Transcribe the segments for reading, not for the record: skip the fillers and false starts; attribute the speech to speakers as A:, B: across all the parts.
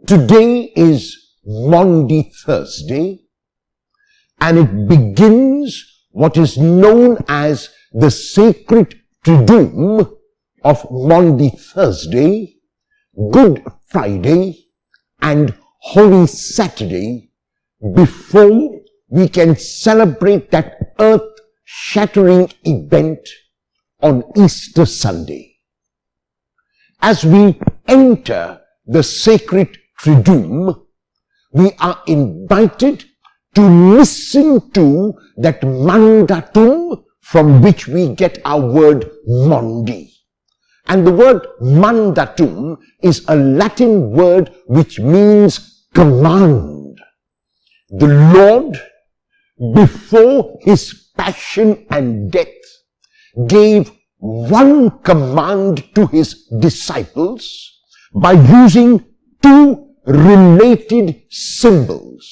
A: Today is Maundy Thursday, and it begins what is known as the sacred triduum of Maundy Thursday, Good Friday, and Holy Saturday, before we can celebrate that earth-shattering event on Easter Sunday. As we enter the sacred triduum, we are invited to listen to that mandatum from which we get our word Maundy. And the word mandatum is a Latin word which means command. The Lord, before his passion and death, gave one command to his disciples by using two related symbols.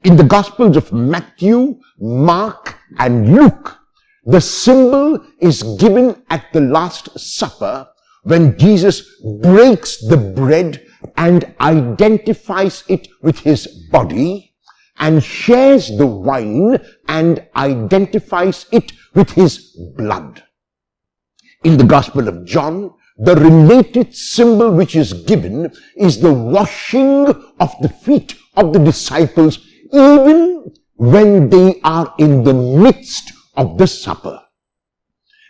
A: In the Gospels of Matthew, Mark, and Luke, the symbol is given at the Last Supper when Jesus breaks the bread and identifies it with his body, and shares the wine and identifies it with his blood. In the Gospel of John, the related symbol which is given is the washing of the feet of the disciples even when they are in the midst of the supper.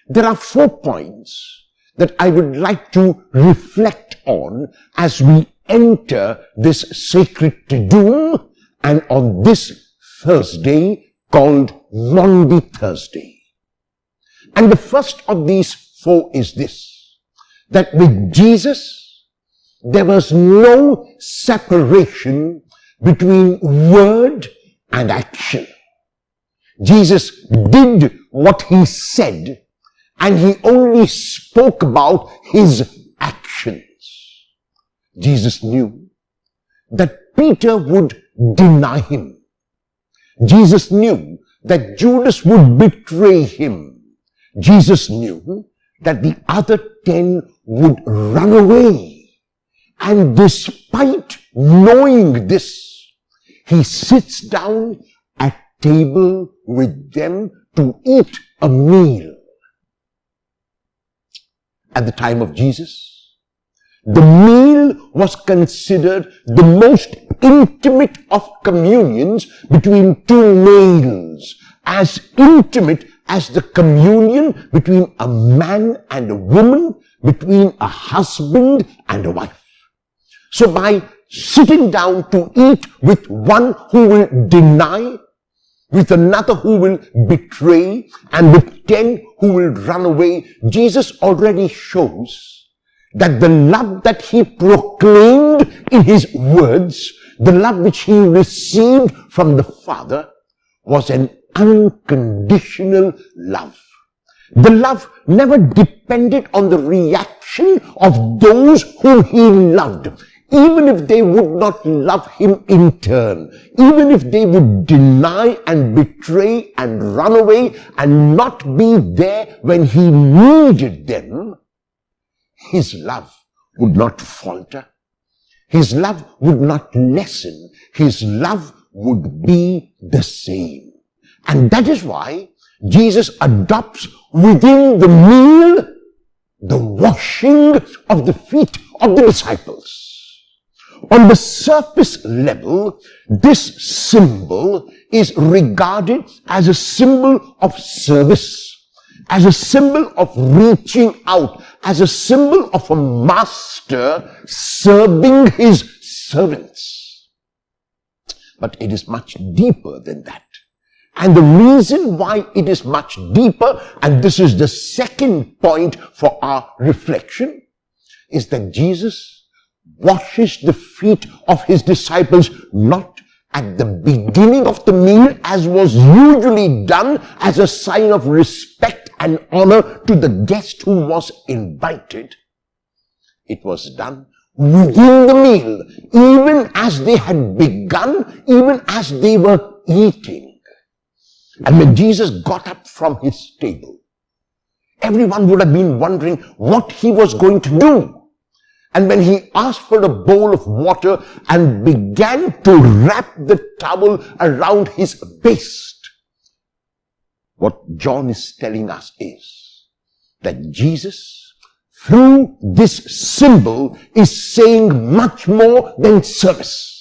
A: There are 4 points that I would like to reflect on as we enter this sacred triduum and on this Thursday called Maundy Thursday. And the first of these 4 is this: that with Jesus, there was no separation between word and action. Jesus did what he said, and he only spoke about his actions. Jesus knew that Peter would deny him. Jesus knew that Judas would betray him. Jesus knew that the other 10 would run away. And despite knowing this, he sits down at table with them to eat a meal. At the time of Jesus, the meal was considered the most intimate of communions between two males, as intimate as the communion between a man and a woman, between a husband and a wife. So by sitting down to eat with one who will deny, with another who will betray, and with 10 who will run away, Jesus already shows that the love that he proclaimed in his words, the love which he received from the Father, was an unconditional love. The love never depended on the reaction of those whom he loved, even if they would not love him in turn, even if they would deny and betray and run away and not be there when he needed them. His love would not falter. His love would not lessen. His love would be the same. And that is why Jesus adopts within the meal the washing of the feet of the disciples. On the surface level, this symbol is regarded as a symbol of service, as a symbol of reaching out, as a symbol of a master serving his servants. But it is much deeper than that. And the reason why it is much deeper, and this is the second point for our reflection, is that Jesus washes the feet of his disciples not at the beginning of the meal, as was usually done as a sign of respect and honor to the guest who was invited. It was done within the meal, even as they had begun, even as they were eating. And when Jesus got up from his table, everyone would have been wondering what he was going to do. And when he asked for a bowl of water and began to wrap the towel around his waist, what John is telling us is that Jesus, through this symbol, is saying much more than service.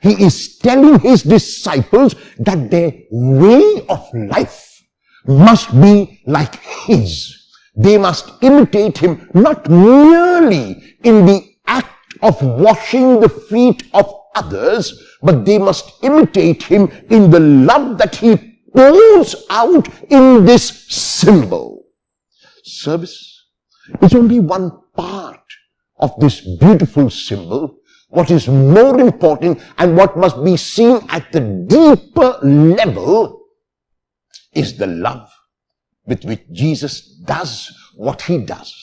A: He is telling his disciples that their way of life must be like his. They must imitate him not merely in the act of washing the feet of others, but they must imitate him in the love that he pours out in this symbol. Service is only one part of this beautiful symbol. What is more important and what must be seen at the deeper level is the love with which Jesus does what he does.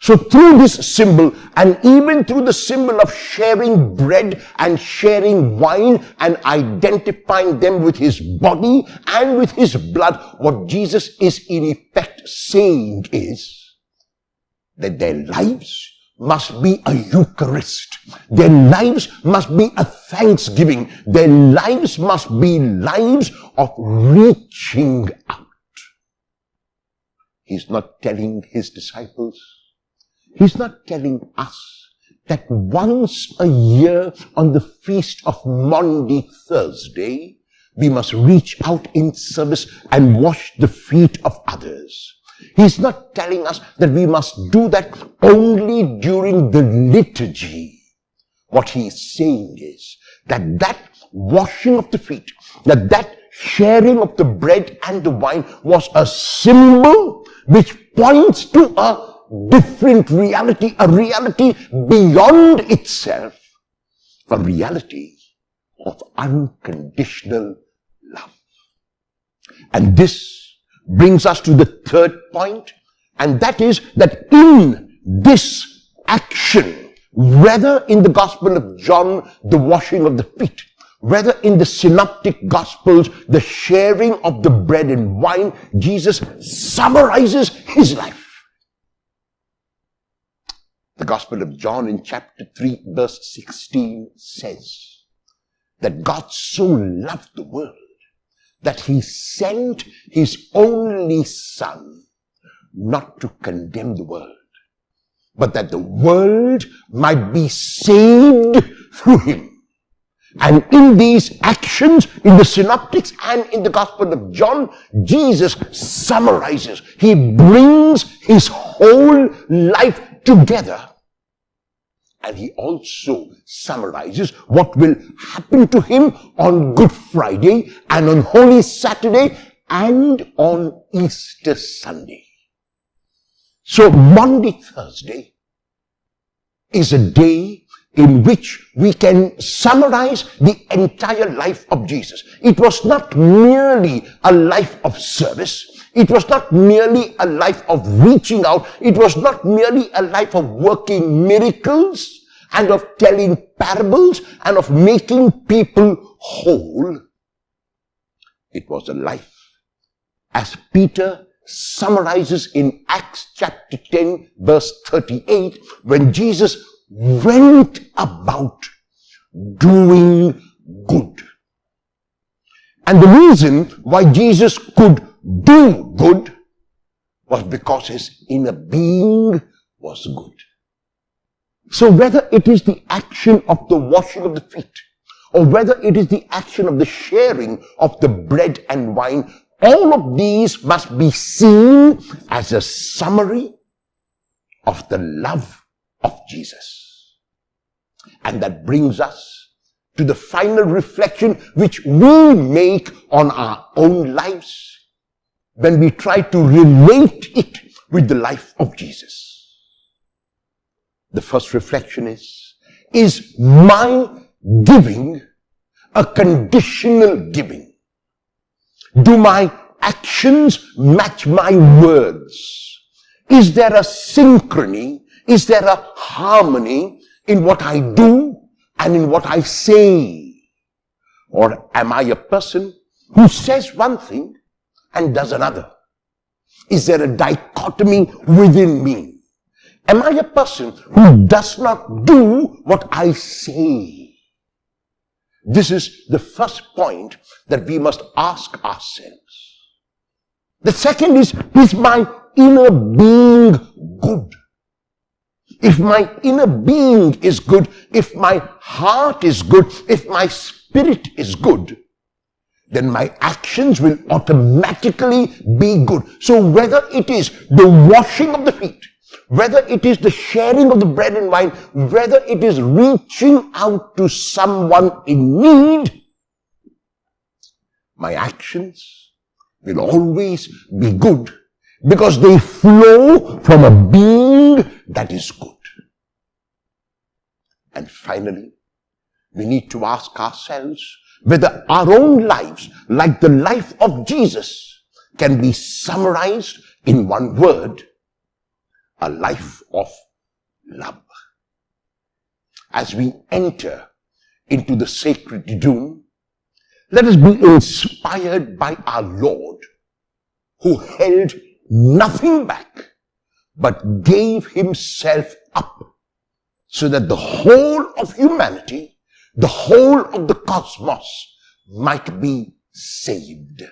A: So through this symbol, and even through the symbol of sharing bread and sharing wine and identifying them with his body and with his blood, what Jesus is in effect saying is that their lives must be a eucharist. Their lives must be a thanksgiving. Their lives must be lives of reaching out. He's not telling his disciples, he's not telling us that once a year on the feast of Maundy Thursday, we must reach out in service and wash the feet of others. He's not telling us that we must do that only during the liturgy. What he's saying is that washing of the feet, that sharing of the bread and the wine was a symbol which points to a different reality, a reality beyond itself, a reality of unconditional love. And this brings us to the third point, and that is that in this action, whether in the Gospel of John, the washing of the feet, whether in the synoptic Gospels, the sharing of the bread and wine, Jesus summarizes his life. The Gospel of John in chapter 3, verse 16 says that God so loved the world that he sent his only Son, not to condemn the world, but that the world might be saved through him. And in these actions, in the synoptics and in the Gospel of John, Jesus summarizes. He brings his whole life together. And he also summarizes what will happen to him on Good Friday and on Holy Saturday and on Easter Sunday. So Maundy Thursday is a day in which we can summarize the entire life of Jesus. It was not merely a life of service. It was not merely a life of reaching out. It was not merely a life of working miracles and of telling parables and of making people whole. It was a life, as Peter summarizes in Acts chapter 10, verse 38, when Jesus went about doing good. And the reason why Jesus could do good was because his inner being was good. So whether it is the action of the washing of the feet, or whether it is the action of the sharing of the bread and wine, all of these must be seen as a summary of the love of Jesus. And that brings us to the final reflection which we make on our own lives when we try to relate it with the life of Jesus. The first reflection is my giving a conditional giving? Do my actions match my words? Is there a synchrony? Is there a harmony in what I do and in what I say? Or am I a person who says one thing and does another? Is there a dichotomy within me? Am I a person who does not do what I say? This is the first point that we must ask ourselves. The second is my inner being good? If my inner being is good, if my heart is good, if my spirit is good, then my actions will automatically be good. So whether it is the washing of the feet, whether it is the sharing of the bread and wine, whether it is reaching out to someone in need, my actions will always be good because they flow from a being that is good. And finally, we need to ask ourselves whether our own lives, like the life of Jesus, can be summarized in one word: a life of love. As we enter into the sacred triduum, let us be inspired by our Lord, who held nothing back but gave himself up so that the whole of humanity, the whole of the cosmos might be saved.